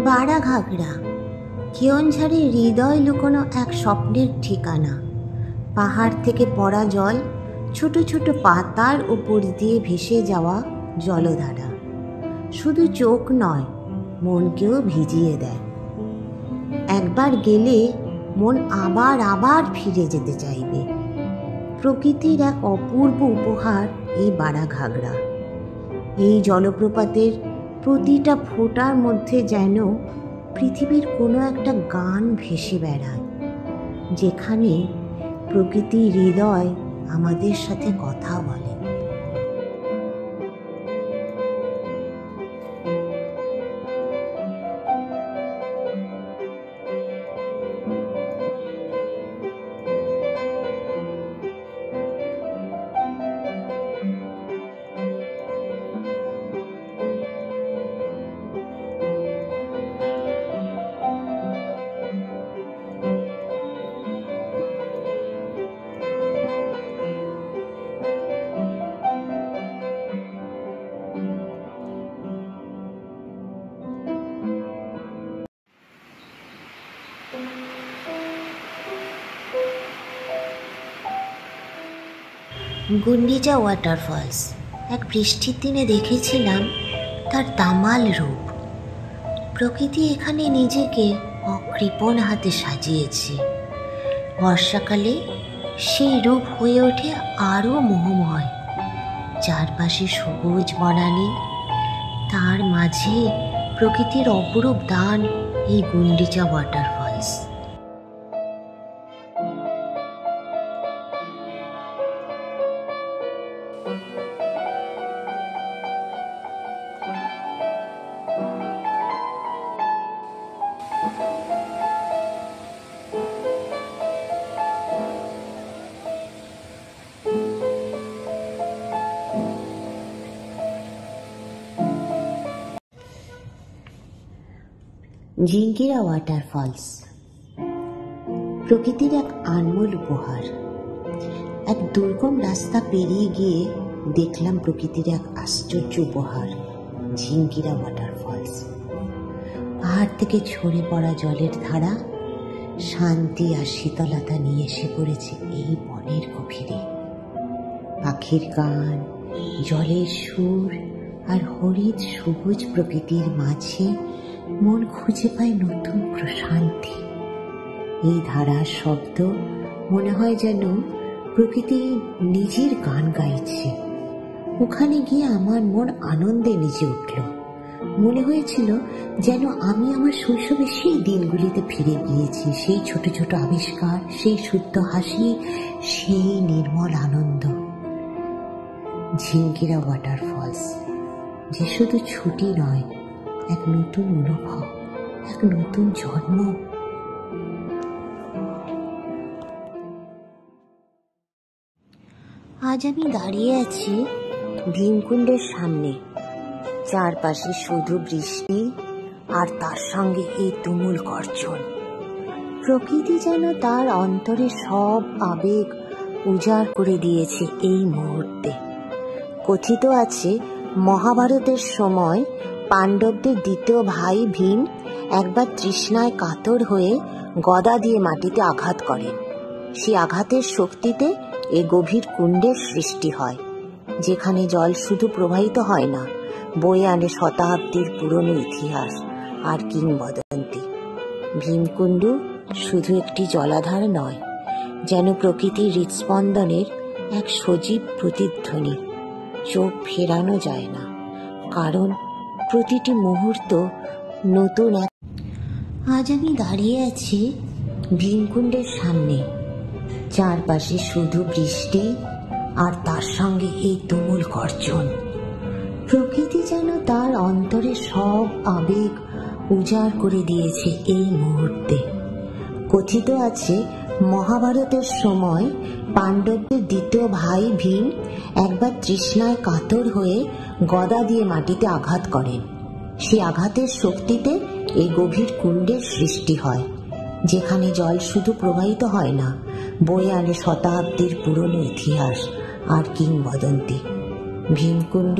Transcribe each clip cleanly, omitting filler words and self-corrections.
বাড়া ঘাগড়া কেওনঝাড়ে হৃদয় লুকোনো এক স্বপ্নের ঠিকানা। পাহাড় থেকে পড়া জল, ছোট ছোট পাতার উপর দিয়ে ভেসে যাওয়া জলধারা শুধু চোখ নয়, মনকেও ভিজিয়ে দেয়। একবার গেলে মন আবার আবার ফিরে যেতে চাইবে। প্রকৃতির এক অপূর্ব উপহার এই বাড়া ঘাগড়া। এই জলপ্রপাতের প্রতিটা ফোঁটার মধ্যে যেন পৃথিবীর কোনো একটা গান ভেসে বেড়ায়, যেখানে প্রকৃতির হৃদয় আমাদের সাথে কথা বলে। গুন্ডিচা ওয়াটারফলস এক বৃষ্টির দিনে দেখেছিলাম তার তামাল রূপ। প্রকৃতি এখানে নিজেকে অকৃপণ হাতে সাজিয়েছে। বর্ষাকালে সেই রূপ হয়ে ওঠে আরও মোহময়। চারপাশে সবুজ বনানী, তার মাঝে প্রকৃতির অপরূপ দান এই গুন্ডিচা ওয়াটারফলস। ঝিঙ্গিরা ওয়াটারফলস প্রকৃতির এক আনমোল উপহার। এক দুর্গম রাস্তা পেরিয়ে গিয়ে দেখলাম প্রকৃতির এক আশ্চর্য উপহার, ঝিঙ্গিরা ওয়াটারফলস। পাহাড় থেকে ঝরে পড়া জলের ধারা শান্তি আর শীতলতা নিয়ে এসে পড়েছে এই বনের গভীরে। পাখির গান, জলের সুর আর হরিৎ সবুজ প্রকৃতির মাঝে মন খুঁজে পায় নতুন প্রশান্তি। এই ধারার শব্দ মনে হয় যেন প্রকৃতি নিজের গান গাইছে। ওখানে গিয়ে আমার মন আনন্দে নেচে উঠল। মনে হয়েছিল যেন আমি আমার শৈশবের সেই দিনগুলিতে ফিরে গিয়েছি। সেই ছোট ছোট আবিষ্কার, সেই শুদ্ধ হাসি, সেই নির্মল আনন্দ। ঝিঙ্গিরা ওয়াটারফলস যে শুধু ছুটি নয়, এক নতুন অনুভব, এক নতুন জন্ম। আজ আমি দাঁড়িয়ে আছি ভীমকুণ্ডের সামনে। চারপাশে শুধু বৃষ্টি আর তার সঙ্গে এই তুমুল গর্জন। প্রকৃতি যেন তার অন্তরে সব আবেগ উজাড় করে দিয়েছে এই মুহূর্তে। কথিত আছে, মহাভারতের সময় পাণ্ডবদের দ্বিতীয় ভাই ভীম একবার তৃষ্ণায় কাতর হয়ে গদা দিয়ে মাটিতে আঘাত করেন। সেই আঘাতের শক্তিতে এ গভীর কুণ্ডের সৃষ্টি হয়, যেখানে জল শুধু প্রবাহিত হয় না, বয়ে আনে শতাব্দীর পুরনো ইতিহাস আর কিংবদন্তি। ভীমকুণ্ড শুধু একটি জলাধার নয়, যেন প্রকৃতির হৃৎস্পন্দনের এক সজীব প্রতিধ্বনি। চোখ ফেরানো যায় না, কারণ প্রতিটি মুহূর্ত নতুন এক। আজ আমি দাঁড়িয়ে আছি ভীমকুণ্ডের সামনে। চারপাশে শুধু বৃষ্টি আর তার সঙ্গে এই তুমুল গর্জন। প্রকৃতি যেন তার অন্তরে সব আবেগ উজাড় করে দিয়েছে এই মুহূর্তে। কথিত আছে, মহাভারতের সময় পাণ্ডবদের দ্বিতীয় ভাই ভীম একবার তৃষ্ণায় কাতর হয়ে গদা দিয়ে মাটিতে আঘাত করেন। সেই আঘাতের শক্তিতে এই গভীর কুণ্ডের সৃষ্টি হয়, যেখানে জল শুধু প্রবাহিত হয় না, বয়ে আনে শতাব্দীর পুরনো ইতিহাস আর কিংবদন্তি। ভীমকুণ্ড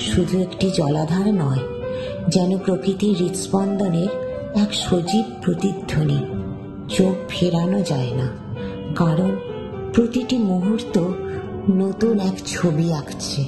শুধু একটি জলাধার নয়, যেন প্রকৃতির হৃৎস্পন্দনের এক সজীব প্রতিধ্বনি। চোখ ফেরানো যায় না, কারণ প্রতিটি মুহূর্ত নতুন এক ছবি আঁকছে।